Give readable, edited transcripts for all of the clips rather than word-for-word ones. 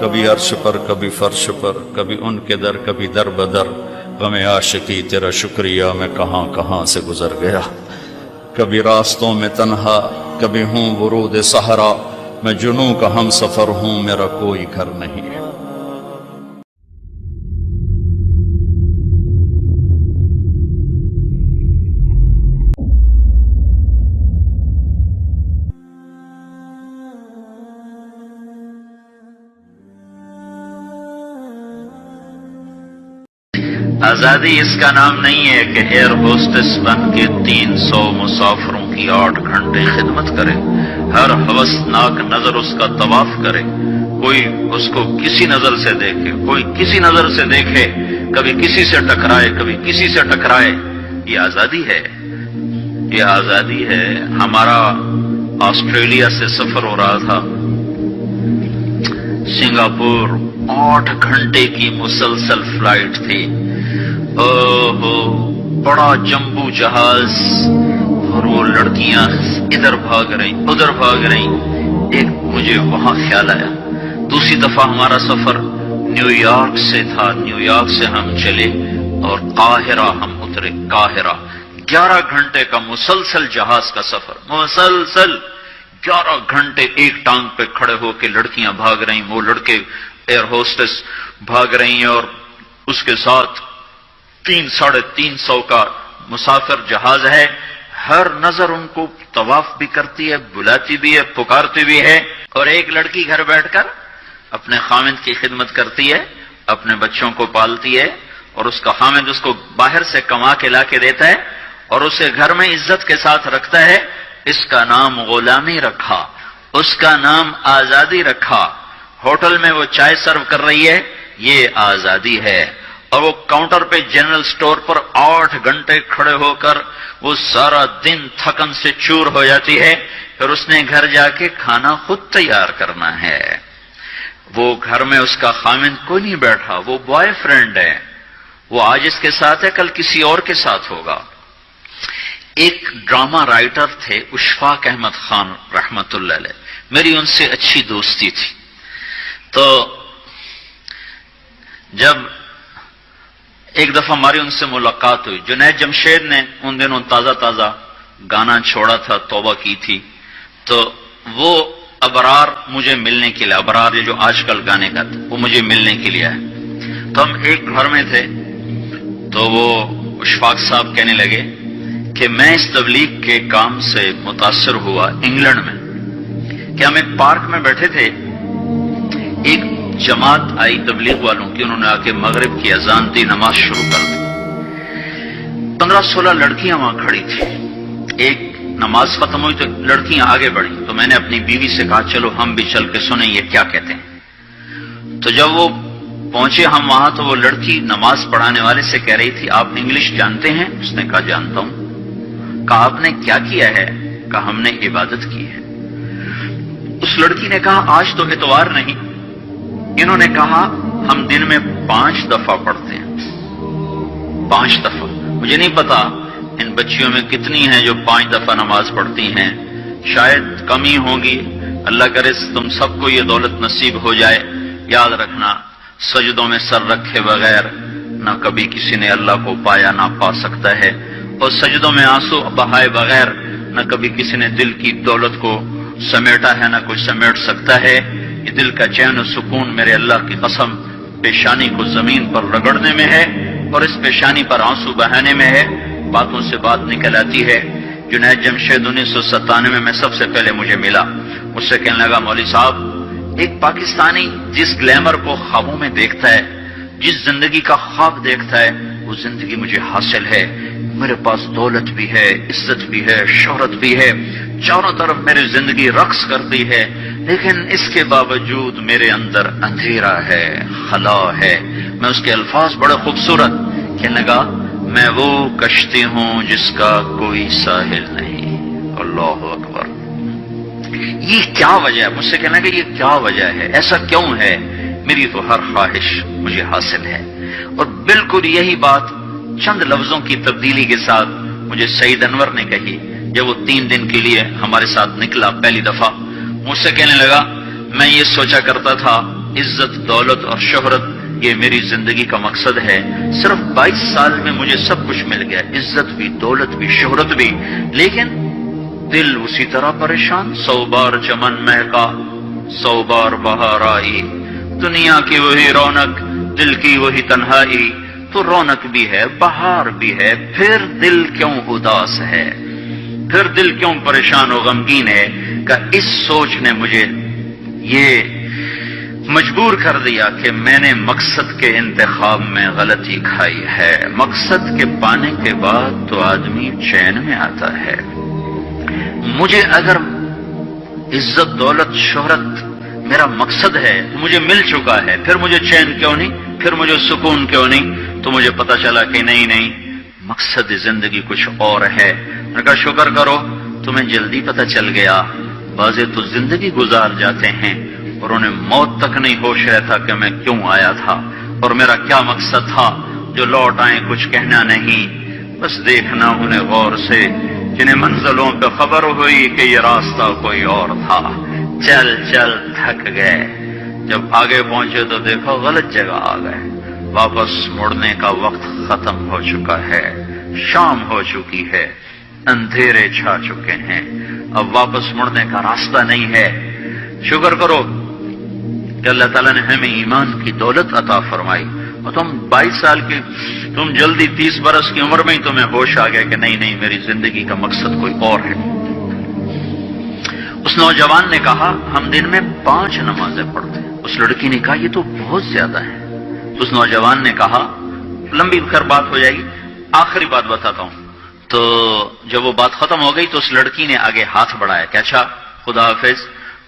کبھی عرش پر کبھی فرش پر، کبھی ان کے در کبھی در بدر، غم عاشقی تیرا شکریہ میں کہاں کہاں سے گزر گیا، کبھی راستوں میں تنہا کبھی ہوں ورود صحرا، میں جنوں کا ہم سفر ہوں میرا کوئی گھر نہیں ہے۔ آزادی اس کا نام نہیں ہے کہ ایئر ہوسٹس بن کے 300 مسافروں کی 8 گھنٹے خدمت کرے، ہر ہوسناک نظر اس کا طواف کرے، کوئی اس کو کسی نظر سے دیکھے، کوئی کسی نظر سے دیکھے، کبھی کسی سے ٹکرائے کبھی کسی سے ٹکرائے۔ یہ آزادی ہے، یہ آزادی ہے۔ ہمارا آسٹریلیا سے سفر ہو رہا تھا، سنگاپور 8 گھنٹے کی مسلسل فلائٹ تھی، بڑا جمبو جہاز، اور وہ لڑکیاں ادھر بھاگ رہی ادھر بھاگ رہی۔ ایک مجھے وہاں خیال آیا، دوسری دفعہ ہمارا سفر نیو یارک سے تھا، نیو یارک سے ہم چلے اور قاہرہ ہم اترے۔ قاہرہ 11 گھنٹے کا مسلسل جہاز کا سفر، مسلسل 11 گھنٹے ایک ٹانگ پہ کھڑے ہو کے لڑکیاں بھاگ رہی، وہ لڑکے ایئر ہوسٹس بھاگ رہی ہیں، اور اس کے ساتھ 300-350 کا مسافر جہاز ہے۔ ہر نظر ان کو طواف بھی کرتی ہے، بلاتی بھی ہے، پکارتی بھی ہے، اور ایک لڑکی گھر بیٹھ کر اپنے خامند کی خدمت کرتی ہے، اپنے بچوں کو پالتی ہے، اور اس کا خامند اس کو باہر سے کما کے لا کے دیتا ہے اور اسے گھر میں عزت کے ساتھ رکھتا ہے۔ اس کا نام غلامی رکھا، اس کا نام آزادی رکھا۔ ہوٹل میں وہ چائے سرو کر رہی ہے، یہ آزادی ہے۔ اور وہ کاؤنٹر پہ جنرل سٹور پر 8 گھنٹے کھڑے ہو کر وہ سارا دن تھکن سے چور ہو جاتی ہے، پھر اس نے گھر جا کے کھانا خود تیار کرنا ہے۔ وہ گھر میں اس کا خامند کوئی نہیں بیٹھا، وہ بوائے فرینڈ ہے، وہ آج اس کے ساتھ ہے کل کسی اور کے ساتھ ہوگا۔ ایک ڈرامہ رائٹر تھے اشفاق احمد خان رحمت اللہ علیہ، میری ان سے اچھی دوستی تھی۔ تو جب ایک دفعہ ہماری ان سے ملاقات ہوئی، جنید جمشید نے ان دنوں تازہ تازہ گانا چھوڑا تھا، توبہ کی تھی، تو وہ ابرار مجھے ملنے کے لیے، ابرار یہ جو آج کل گانے گاتے وہ مجھے ملنے کے لیے آئے۔ تو ہم ایک گھر میں تھے، تو وہ اشفاق صاحب کہنے لگے کہ میں اس تبلیغ کے کام سے متاثر ہوا انگلینڈ میں، کہ ہم ایک پارک میں بیٹھے تھے، ایک جماعت آئی تبلیغ والوں کی، انہوں نے آ کے مغرب کی اذان دی، نماز شروع کر دی۔ 15-16 لڑکیاں وہاں کھڑی تھی۔ ایک نماز ختم ہوئی تو لڑکیاں آگے بڑھیں، تو میں نے اپنی بیوی سے کہا چلو ہم بھی چل کے سنیں یہ کیا کہتے ہیں۔ تو جب وہ پہنچے ہم وہاں، تو وہ لڑکی نماز پڑھانے والے سے کہہ رہی تھی آپ انگلش جانتے ہیں؟ اس نے کہا جانتا ہوں۔ کہا آپ نے کیا کیا ہے؟ کہا ہم نے عبادت کی ہے۔ اس لڑکی نے کہا آج تو اتوار نہیں۔ انہوں نے کہا ہم دن میں 5 دفعہ پڑھتے ہیں، 5 دفعہ۔ مجھے نہیں پتا ان بچیوں میں کتنی ہیں جو 5 دفعہ نماز پڑھتی ہیں، شاید کم ہی ہوں گی۔ اللہ کرے تم سب کو یہ دولت نصیب ہو جائے۔ یاد رکھنا، سجدوں میں سر رکھے بغیر نہ کبھی کسی نے اللہ کو پایا نہ پا سکتا ہے، اور سجدوں میں آنسو بہائے بغیر نہ کبھی کسی نے دل کی دولت کو سمیٹا ہے نہ کوئی سمیٹ سکتا ہے۔ یہ دل کا چین و سکون میرے اللہ کی قسم پیشانی کو زمین پر رگڑنے میں ہے، اور اس پیشانی پر آنسو بہانے میں ہے۔ باتوں سے بات نکل آتی ہے۔ جنید جمشید 1997 میں سب سے پہلے مجھے ملا، مجھ سے کہنے لگا مولوی صاحب، ایک پاکستانی جس گلیمر کو خوابوں میں دیکھتا ہے، جس زندگی کا خواب دیکھتا ہے، وہ زندگی مجھے حاصل ہے۔ میرے پاس دولت بھی ہے، عزت بھی ہے، شہرت بھی ہے، چاروں طرف میری زندگی رقص کرتی ہے، لیکن اس کے باوجود میرے اندر اندھیرا ہے، خلا ہے۔ میں اس کے الفاظ بڑے خوبصورت، کہنے لگا میں وہ کشتی ہوں جس کا کوئی ساحل نہیں۔ اللہ اکبر۔ یہ کیا وجہ ہے؟ مجھ سے کہنا کہ یہ کیا وجہ ہے، ایسا کیوں ہے؟ میری تو ہر خواہش مجھے حاصل ہے۔ اور بالکل یہی بات چند لفظوں کی تبدیلی کے ساتھ مجھے سعید انور نے کہی جب وہ 3 دن کے لیے ہمارے ساتھ نکلا پہلی دفعہ۔ مجھ سے کہنے لگا میں یہ سوچا کرتا تھا عزت دولت اور شہرت یہ میری زندگی کا مقصد ہے. صرف 22 سال میں مجھے سب کچھ مل گیا، عزت بھی، دولت بھی، شہرت بھی، لیکن دل اسی طرح پریشان. 100 بار چمن مہکا 100 بار بہار آئی، دنیا کی وہی رونق دل کی وہی تنہائی. تو رونق بھی ہے، بہار بھی ہے، پھر دل کیوں اداس ہے، پھر دل کیوں پریشان و غمگین ہے؟ کہ اس سوچ نے مجھے یہ مجبور کر دیا کہ میں نے مقصد کے انتخاب میں غلطی کھائی ہے. مقصد کے پانے کے بعد تو آدمی چین میں آتا ہے. مجھے اگر عزت دولت شہرت میرا مقصد ہے تو مجھے مل چکا ہے، پھر مجھے چین کیوں نہیں، پھر مجھے سکون کیوں نہیں؟ تو مجھے پتا چلا کہ نہیں، مقصد زندگی کچھ اور ہے. میں نے کہا شکر کرو تمہیں جلدی پتا چل گیا. بعضے تو زندگی گزار جاتے ہیں اور انہیں موت تک نہیں ہوش رہتا کہ میں کیوں آیا تھا اور میرا کیا مقصد تھا. جو لوٹ آئیں کچھ کہنا نہیں، بس دیکھنا انہیں غور سے، جنہیں منزلوں پہ خبر ہوئی کہ یہ راستہ کوئی اور تھا. چل چل تھک گئے، جب آگے پہنچے تو دیکھو غلط جگہ آ گئے. واپس مڑنے کا وقت ختم ہو چکا ہے، شام ہو چکی ہے، اندھیرے چھا چکے ہیں، اب واپس مڑنے کا راستہ نہیں ہے. شکر کرو کہ اللہ تعالیٰ نے ہمیں ایمان کی دولت عطا فرمائی. اور تم 22 سال کی، تم جلدی 30 برس کی عمر میں ہی تمہیں ہوش آ گیا کہ نہیں میری زندگی کا مقصد کوئی اور ہے. اس نوجوان نے کہا ہم دن میں 5 نمازیں پڑھتے ہیں. اس لڑکی نے کہا یہ تو بہت زیادہ ہے. اس نوجوان نے کہا لمبی خیر بات ہو جائے گی، آخری بات بتاتا ہوں. تو جب وہ بات ختم ہو گئی تو اس لڑکی نے آگے ہاتھ بڑھایا کہ اچھا خدا حافظ.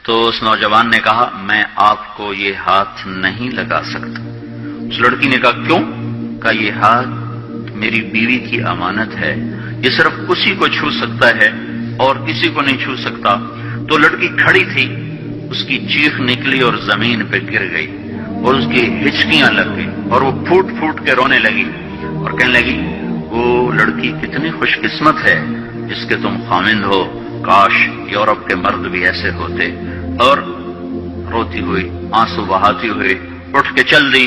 تو اس نوجوان نے کہا میں آپ کو یہ ہاتھ نہیں لگا سکتا. اس لڑکی نے کہا کیوں؟ کہا یہ ہاتھ میری بیوی کی امانت ہے، یہ صرف اسی کو چھو سکتا ہے اور کسی کو نہیں چھو سکتا. تو لڑکی کھڑی تھی، اس کی چیخ نکلی اور زمین پہ گر گئی اور اس کی ہچکیاں لگ گئی اور وہ پھوٹ پھوٹ کے رونے لگی اور کہنے لگی وہ لڑکی کتنی خوش قسمت ہے جس کے تم خامند ہو، کاش یورپ کے مرد بھی ایسے ہوتے. اور روتی ہوئی آنسو بہاتی ہوئی اٹھ کے چل دی.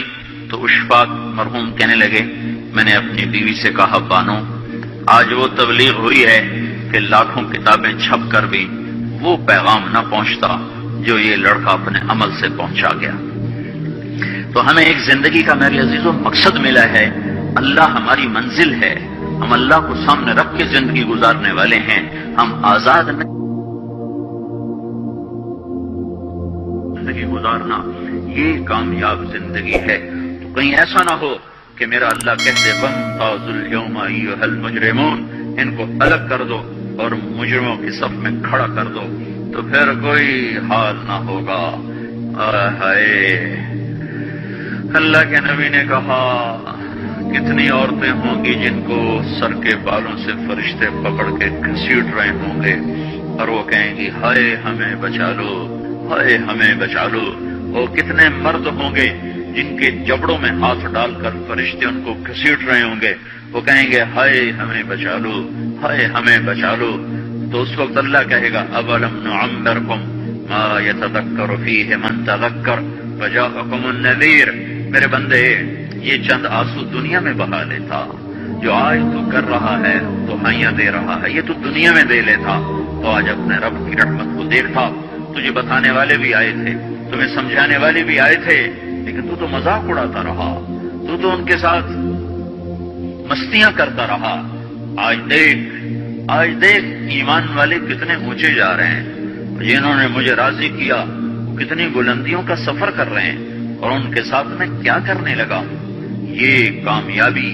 تو اشفاق مرحوم کہنے لگے میں نے اپنی بیوی سے کہا بانو آج وہ تبلیغ ہوئی ہے کہ لاکھوں کتابیں چھپ کر بھی وہ پیغام نہ پہنچتا جو یہ لڑکا اپنے عمل سے پہنچا گیا. تو ہمیں ایک زندگی کا میرے عزیزوں مقصد ملا ہے. اللہ ہماری منزل ہے، ہم اللہ کو سامنے رکھ کے زندگی گزارنے والے ہیں. ہم آزاد نہیں زندگی گزارنا، یہ کامیاب زندگی ہے. تو کہیں ایسا نہ ہو کہ میرا اللہ کہتے وَامْتَازُوا الْيَوْمَ أَيُّهَا الْمُجْرِمُونَ، ان کو الگ کر دو اور مجرموں کی صف میں کھڑا کر دو، تو پھر کوئی حال نہ ہوگا. ہائے اللہ کے نبی نے کہا کتنی عورتیں ہوں گی جن کو سر کے بالوں سے فرشتے پکڑ کے گھسیٹ رہے ہوں گے اور وہ کہیں گی ہائے ہمیں بچا لو، ہائے ہمیں بچا لو. اور کتنے مرد ہوں گے جن کے جبڑوں میں ہاتھ ڈال کر فرشتے ان کو گھسیٹ رہے ہوں گے، وہ کہیں گے ہائے ہمیں بچا لو، ہائے ہمیں بچا لو. تو اس وقت اللہ کہے گا اولم نعمرکم ما یتذکر فیہ من تذکر وجاءکم النذیر. میرے بندے یہ چند آنسو دنیا میں بہا لیتا، جو آج تو کر رہا ہے دہائیاں دے رہا ہے، یہ تو دنیا میں دے لیتا تو آج اپنے رب کی رحمت کو دیکھتا. تجھے بتانے والے بھی آئے تھے، تمہیں سمجھانے والے بھی آئے تھے، لیکن تو مذاق اڑاتا رہا، تو ان کے ساتھ مستیاں کرتا رہا. آج دیکھ ایمان والے کتنے اونچے جا رہے ہیں، جنہوں نے مجھے راضی کیا وہ کتنی بلندیوں کا سفر کر رہے ہیں، اور ان کے ساتھ میں کیا کرنے لگا. یہ کامیابی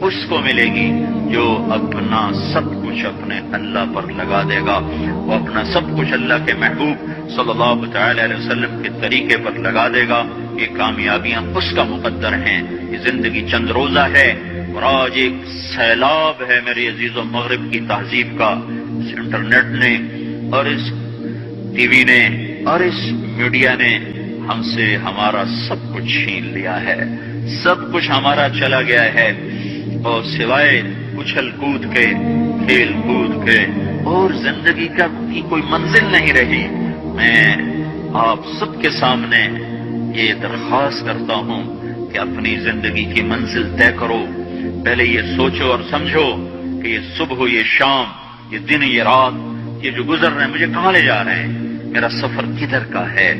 اس کو ملے گی جو اپنا سب کچھ اپنے اللہ پر لگا دے گا. وہ اپنا سب کچھ اللہ کے محبوب صلی اللہ تعالی علیہ وسلم کے طریقے پر لگا دے گا. یہ کامیابیاں اس کا مقدر ہیں. یہ زندگی چند روزہ ہے اور آج ایک سیلاب ہے میرے عزیز و مغرب کی تہذیب کا. اس انٹرنیٹ نے اور اس ٹی وی نے اور اس میڈیا نے ہم سے ہمارا سب کچھ چھین لیا ہے، سب کچھ ہمارا چلا گیا ہے، اور سوائے اچھل کود کے، کھیل کود کے اور زندگی کا کوئی منزل نہیں رہی. میں آپ سب کے سامنے یہ درخواست کرتا ہوں کہ اپنی زندگی کی منزل طے کرو، پہلے یہ سوچو اور سمجھو کہ یہ صبح، یہ شام، یہ دن، یہ رات، یہ جو گزر رہے ہیں مجھے کہاں لے جا رہے ہیں، میرا سفر کدھر کا ہے،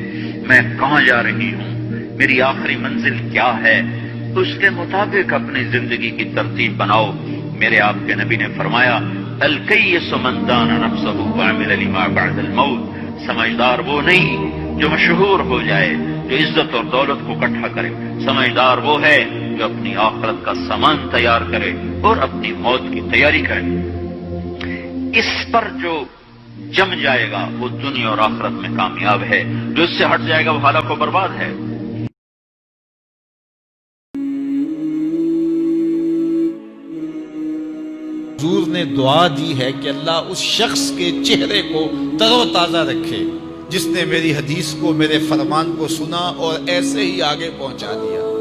میں کہاں جا رہی ہوں، میری آخری منزل کیا ہے، اس کے مطابق اپنی زندگی کی ترتیب بناؤ۔ میرے آپ کے نبی نے فرمایا الکیس من دان نفسہ وعمل لما بعد الموت، سمجھدار وہ نہیں جو مشہور ہو جائے، جو عزت اور دولت کو اکٹھا کرے، سمجھدار وہ ہے جو اپنی آخرت کا سامان تیار کرے اور اپنی موت کی تیاری کرے۔ اس پر جو جم جائے گا وہ دنیا اور آخرت میں کامیاب ہے، جو اس سے ہٹ جائے گا وہ ہلاک و برباد ہے۔ حضور نے دعا دی ہے کہ اللہ اس شخص کے چہرے کو تر و تازہ رکھے جس نے میری حدیث کو، میرے فرمان کو سنا اور ایسے ہی آگے پہنچا دیا۔